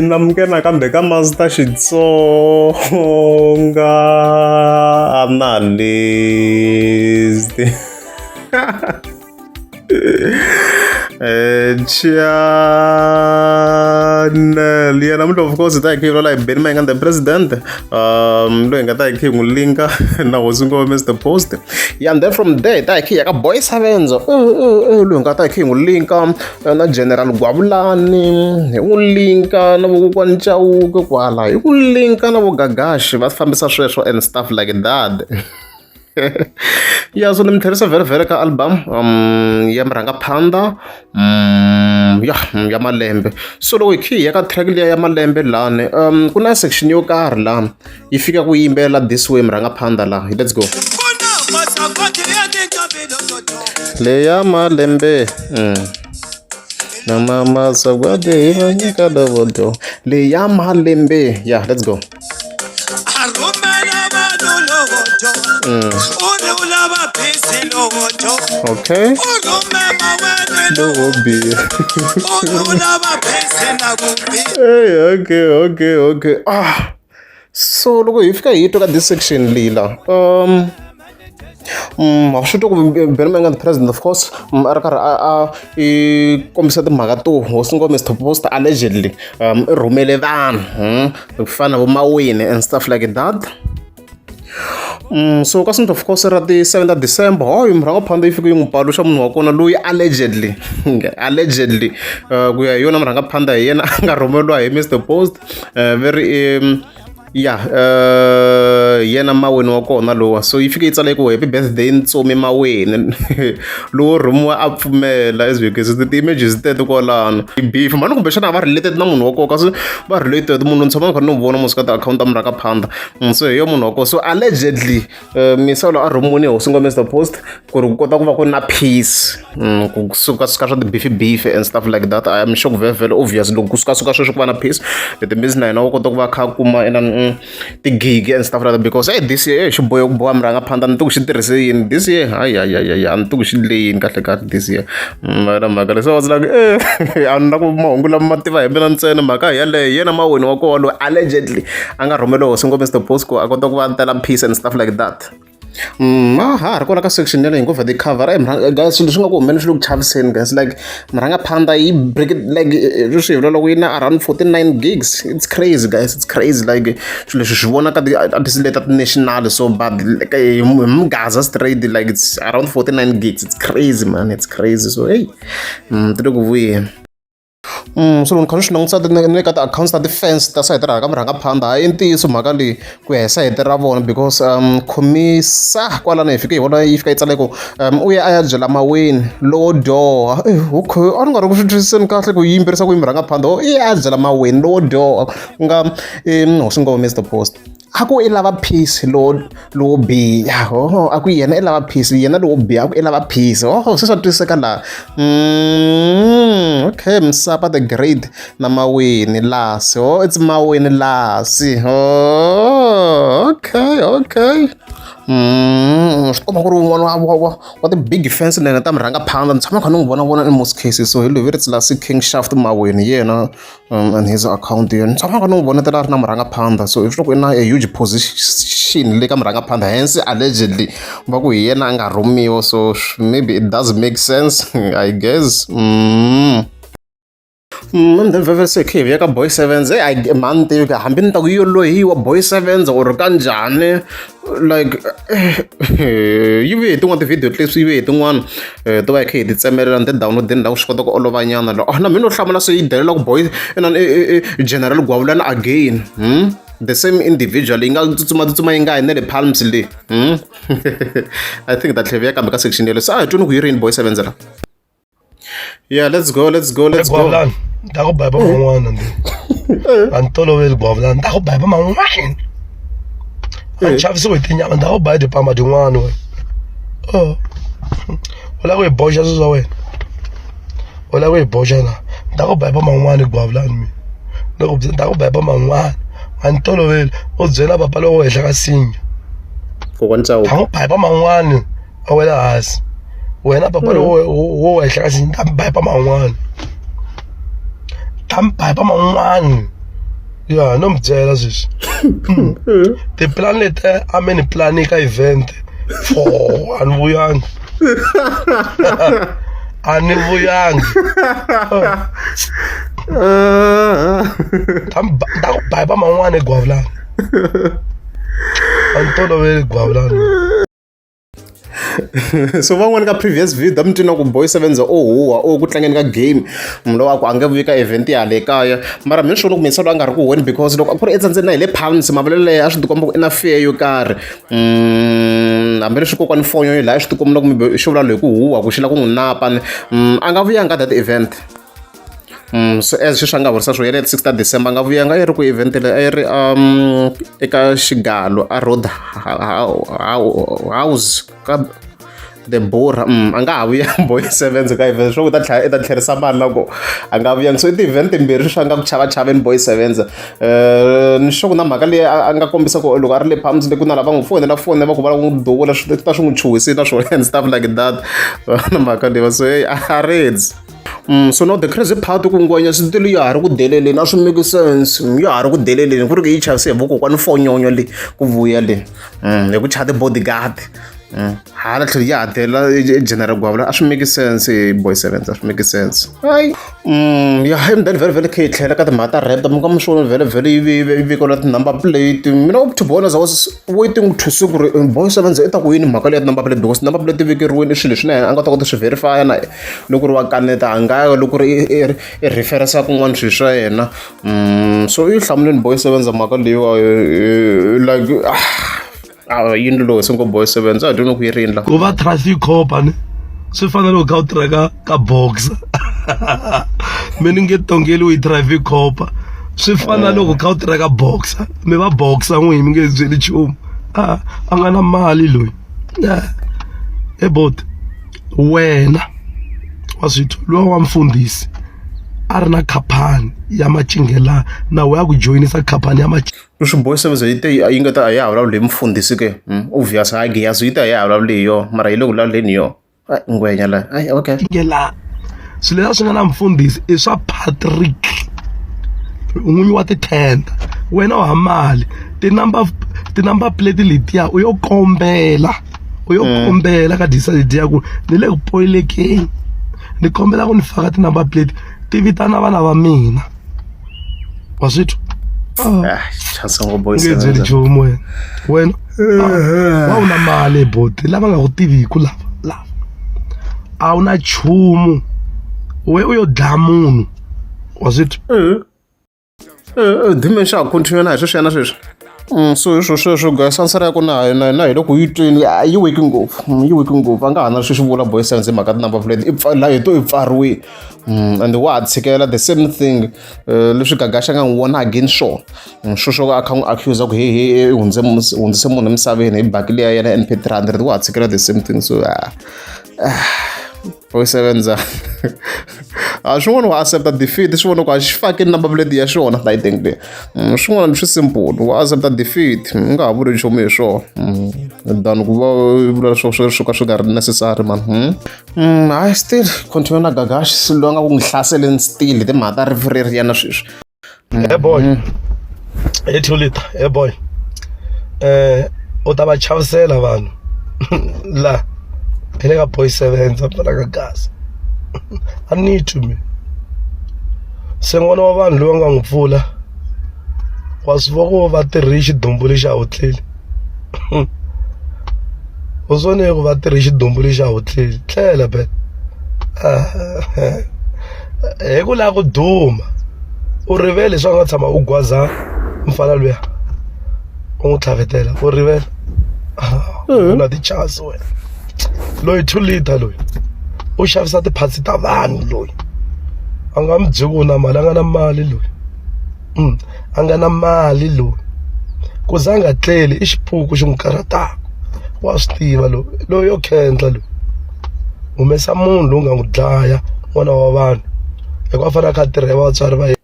namukela kambe ka Master Xitsonga. I'm not listening. Channel yeah, namuntlha of course ta hi khivula like Benny Mayengani the president loyi nga ta hi khi n'wi linka na hosi ngoma Mr Post yeah, and then from there ta hi khi ya ka Boy Sevenzo loyi nga ta hi khi n'wi linka na General Gwavulani hi n'wi linka na vokokwani Chauke kwala hi n'wi linka na vo Gagashi va fambisa sweswo and stuff like that. Yeah, so ni mi tlherisa vhele ka album ya Murangaphandha ya Malembe. So loko hi khi ya ka track liya ya Malembe lani ku na section yo karhi laha yi fika ku yimbela This Way Murangaphandha laha. Let's go. Leya Malembe na mama sagwade va nyika dovodo leya Malembe. Yeah, let's go. Okay. Hey, okay. So look, if you took this section, Lila. I should talk with Benny Mayengani the president, of course. Kombisa timhaka hosi ngoma Mr Post allegedly rhumele vanhu ku fana vo mawini and stuff like that. So ka of course ra ti 7 December Murangaphandha yi fike yi n'wi paluxa munhu wa kona loyi allegedly ku ya hi yona Murangaphandha hi yena a nga rhumeliwa hi Mr Post yena Maweni wa kona lowa. So yi fike yi tsala ku happy birthday Ntsomi Maweni lowo rhumiwa a pfumela as because ti-images teto kwalano beef mani kumbexana va related na munhu wa kona kasi va related munhu ni tshama ni kha ni vona mos ka ti-account ta Murangaphandha. So hi yo munhu wa kona. So allegedly misalo a rhumiwini hosi ngoma Mr Post ku ri ku kota ku va ku na peace kusuka swa ti-beef and stuff like that. I am sure very obvious loko kusuka sweswo ku va na peace it means na yena wa kota ku va kha kuma ti-gig and stuff like that because this year xi bohe ku boha Murangaphandha ni ti ku xi tirhise yini this year a ni ti ku xi leyini kahle this year mara mhaka leyi so I was like a ni na ku mahungu lama ma tiva hi mina ntsena mhaka yaleyo yena Maweni wa kona loyi allegedly a nga rhumeliwa hosi ngoma Mr Post ku a kota ku va tela peace and stuff like that. Ha ri kona ka section yaleyo hi ngo the cover guys swilo swi nga ku humeni swi le ku chaviseni guys like Murangaphandha yi break it like swi vula loko yi na around 49 gigs. It's crazy guys, it's crazy like swilo leswi swi vona ka ti-leta ti-national so but like Gaza straight like it's around 49 gigs. It's crazy man, it's crazy. So hey ti le ku vuyeni. So loko kha swi langutisa ni ka ti-accounts ta ti-fans ta sayiti ra ka Murangaphandha i ntiyiso mhaka leyi ku ya hi sayiti ra vona because khomisa kwalano hi fike hi vona yi fika yi tsale ku u ya a ya byela Maweni lowo dyoha okay a ni nga ri ku swi twisiseni kahle ku yimbirisa ku yi Murangaphandha i ya a byela Maweni lowo dyoha ku nga hosi ngoma Mr Post a ku i lava peace lowo biha a ku yena i lava peace yena lowo biha a ku i lava peace se swa twisiseka laha. Okay, Msapa the Great na Maweni Lasi. It's Maweni Lasi. Okay. Swi komba ku ri wun'wana wa ti-big fans nene ta Murangaphandha ni tshama kha ni n'wi vona in most cases. So hi loveri it's Lasi King Shaft Maweni yena and his account yena ni tshama kha ni n'wi vonetela a ri na Murangaphandha. So if loko i na a huge position le ka Murangaphandha hence allegedly va ku hi yena a nga rhumiwa so maybe it does make sense I guess. Vhele se khe ya ka Boy Sevenzo man tivi ka hambi ni ta ku yo loyi wa Boy Sevenzo or kanjhani like yi ve hi tin'wana ti-video clips yi ve hi tin'wana to va hi kha hi ti tsemelela ni ti-download-eni laha swi kota ku olova nyana lo na mina no hlamula se yi delela ku Boy General Gwavulani again the same individual yi nga tsutsuma yi nga hi na le Palms leyi I think ta tlhela ya kambe ka section yeleyo so a hi twini ku yi rini Boy Sevenzo la. Yeah, let's go. Da go baba man'wana ndi. Antoloveli Gwavulani da go baba man'wana. A chavisa ku tinyama da go baba dipamba din'wana we. Wala ku boja swa wena. Wala ku boja na. Da go baba man'wana Gwavulani mi. Da go baba man'wana. Antoloveli o byela papa lowo hehla ka sinya. Ko kwantsa Da go baba man'wana a wela hansi. Wena papa lowo hehla ka sinya da baba man'wana. ta mi bhaypa man'wani ya no mi byela sweswi tiplan leti a mi ni plani ka event for a ni vuyangi a ni vuyangi ta ku bhaypa man'wani egwavulani a ni toloveli gwavulani. So van'wani ka previous video mi twina ku boy 7 huwa ku tlangeni ka game munhu lowa ku a nge vuyi ka event ya le kaya mara mi swi vona ku misalo a nga ri ku weni because loko a ku ri etsandzeni na hi le pounds mavalelo leyi a swi tikomba ku i na fear yo karhi hambi leswi kokwani fonyo yi laha swi tikomba loko mi xi vula loyi ku huwa ku xi la ku n'wi napani a nga vuyanga that event. So as swi nga vurisa swo yele 6 December a nga vuyanga yi ri ku event leyi a yi ri eka xigalo a road house ka the bora a nga ha vuya boy 7 ka event swo ku ta tlherisa mali loko a nga vuyanga so i ti-event timbirhi swi nga ku chavachaveni boy 7 ni sure ku na mhaka leyi a nga kombisa ku loko a ri le pams le ku na lava n'wi fonela va ku va n'wi duvula swi ta swi n'wi chuhisile swona and stuff like that na mhaka leyi so a redzi. So now the crazy part ku ngwenya switilo ya ha ri ku deleleni a swi make sense ya ha ri ku deleleni ku ri ku yi chavise hi vokokwani fonyonyo leyi ku vuya leyi hi ku chaya ti-bodyguard hala tlhelo ya hadela general gwavula a swi make sense boy 7 a swi make sense hayi ya and then very kha yi tlhela ka timhaka ta rap mi nga mi swona very yi vikola ti-number plate mina to be honest I was waiting to see ku ri boy 7 i ta ku yini mhaka leyi ya ti-number plate because number plate ti vekeriwini i swilo leswi na yena a nga ta kota swi verifya na loko ri wa kaneta a nga yo loko ri i referensa kun'wana swilo swa yena so i hlamuleni boy 7 mhaka leyiwa like yini lowu swi ngo boy 7 a dyini ku yi rindla ku va traffic cop ni swi fanele loko kha u tirha ka boxer mi ni nge tongeliwi hi traffic cop swi fana loko kha u tirha ka boxer mi va boxer n'wini mi nge byeli nchumu a nga na mali loyi ebot wena wa swithu luwa wa mfundhisi a ri na khampani ya macingelani na we ya ku joyinisa khampani ya leswi boy 7 yi nga ta a ya ha vulavuli hi mfundhisi ke obvious a giyazo yi ta ya ha vulavuli hi yo mara yi le ku vulavuleni yo ngwenya la ayi okay cingelani swilo leswi nga na mfundhisi i swa Patrick n'winyi wa tithenda wena u ha mali ti-number plate letiya u yo kombela ka decide ya ku ni le ku poyilekeni ni kombela ku ni faka ti-number plate ti vitana vana va mina wa swithu chansango boy nge byeli nchumu wena wa u na mali boti lava nga ku tiviku lava a wu na nchumu we u yo dlaya munhu wa swithu dimension a continue na hi sweswi yana sweswi so hi sweswo guys answer ya ku na hi loko yi twini yi weki ngopfu a nga ha na swi vula boy 7 hi mhaka ti-number plate laha hi to i pfariwile and wa ha tshikela the same thing leswi Gagasha nga n'wi vona again sure sweswo a kha n'wi accuse ku he hundzise munhu emisaveni hi baki leyi ya yena NP 300 wa ha tshikela the same thing so boy 7 swin'wana wa accepta defeat swivona ku a xi fakini number plate ya xona I think swin'wana swi simple wa accepta defeat u nga ha vuli nchumu hi swona than ku va vula swo ka swi nga ri necessary man I still continue na Gagasha loyi a nga ku n'wi hlaseleni still hi timhaka ta referee yana sweswi boy hi 2 liter boy u ta va chavisela vanhu la phele ka boy 7 zampela ka gas I need to me se n'wana wa vanhu loyi nga n'wi pfula wa swi vona va tirhi xidumbulu xa hotleli u swone ku va tirhi xidumbulu xa hotleli tlhela bet hi ku lava ku duma u rivele leswi a nga tshama u gwaza mfana luya u n'wi tlhavetela u rivele na ti-chance wena loyi 2 liter loyi u xavisa tiphatsi ta vanhu loyi a nga mi byeli ku na mali a nga na mali loyi a nga na mali loyi ku za nga tleli i xipuku xi n'wi karataka wa swi tiva loyi yo khendla loyi humesa munhu loyi nga n'wi dlaya n'wana wa vanhu hikuva a fanele a kha a tirha hi vatswari va yena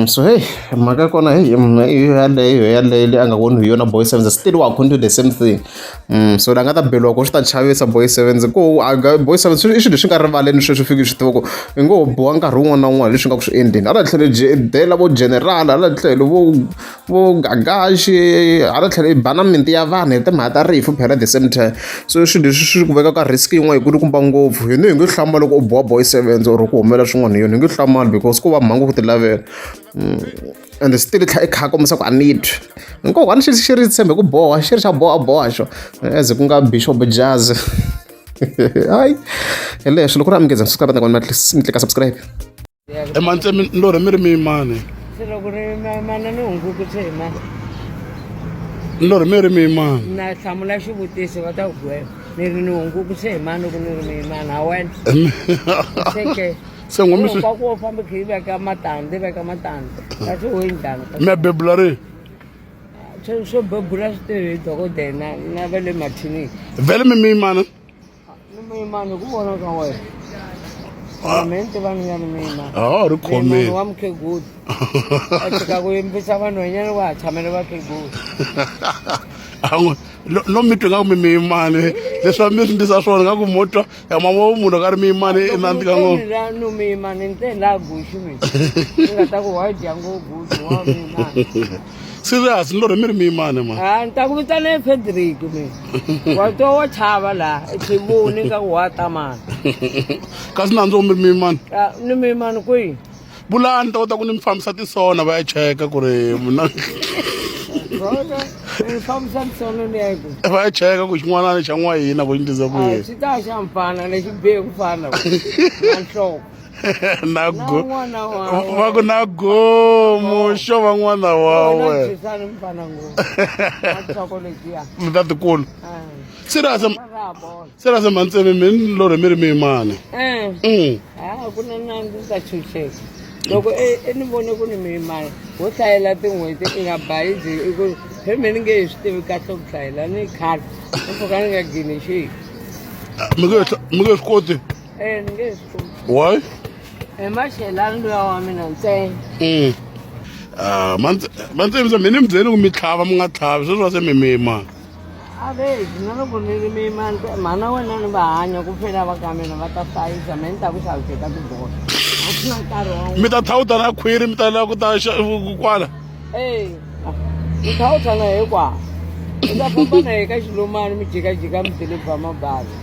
So hey, mhaka kona hey, yaleyo leyi a nga voni hi yona Boy 7 still wa continue the same thing. So la nga ta beliwa ku swi ta chavisa Boy 7 ku Boy 7 i swilo leswi nga rivaleni sweswi fiki swi tiva ku i ngo boha nkarhi wun'wana na wun'wana leswi nga ku swi endleni hala tlhelo dela vo general hala tlhelo vo gagashi hala tlhelo i bana minti ya vanhu hi timhaka ta rifu phela at the same time. So swilo leswi swi ku veka ka risk yin'wana hi kulukumba ngopfu hina hi nge hlamali loko u boha Boy 7 or ku humelela swin'wana hi yona hi nge hlamali because ku va mhangu ku ti lavela. And still i kha kombisa ku I need nkoka ni xi ri tshembe ku boha xi ri xa boha xo as ku nga Bishop Jazz. Hayi hi leswi loko ri amukeza subscribe na kona mi tlika subscribe mantse lori mi ri miyimani loko ri mana ni hungu ku tshema lori mi ri miyimani na hlamula xivutiso va ta ku gwela ni ri ni hungu ku tshema loko ni ri miyimani a wena seke se ngomi swi ku famba khi veka matandze kasi wo njhani mi bebula ri swo bebula swi tirhi hi dokodela na va le mathinini vele mi miyimani ni miyimani ku vona ka wena mente vanhu ya ni miyimani ri khomeni wa mukhegulu a tshika ku yimbisa vanhwanyana wa ha tshamela vakhegulu no mi twa nga ku mi miyimani leswi mi endlisa swona nga ku mo twa ya mama munhu ka ri miyimani enandzi ka ngo no miyimani ni te la guxi mi ni nga ta ku wa dya ngo guxi wa miyimani serious lori mi ri miyimani ma ni ta ku vitana Frederick mi wa to wa chava la exivoni ka ku wa tamana kasi nandzu mi ri miyimani ni miyimani kwihi vulani ta kota ku ni mi fambisa tisona va ya cheka ku ri ni fambisa tisono ni yaku va ya cheka ku xin'wanani xa n'wa hina ku endlisa ku yini swi ta xa mfana lexi bihe ku fana na nhloko na go n'wana va ku na gomu xo va n'wana wa wena sani mfana ngopfu nhloko lexiya mi ta tikulu serious mantsemi mi lori mi ri miyimani ku na nandzi ta chucheka loko ni vone ku ni miyimani wo hlayela tin'hweti i nga bayizi i ku pheme ni nge hi swi tivi kahle ku hlayela ni khale ni pfuka ni nga gini xihi mi nge swi koti ni nge swi koti why hi maxelani luya wa mina ntsena mantsemi mi ni mi byeli ku mi tlhava mi nga tlhavi sweswi va se mi miyimani avezi na loko ni ri miyimani mhana wena ni va hanya ku phela va ka mina va ta hlayisa me ni ta ku xaviseka tibola a swi na nkarhi wa mi ta thawuta na khwiri mi ta lava ku ta kwala mi thawutana hinkwawo mi ta famba na hi ka xilomani mi jikajika mi dilebha mabazi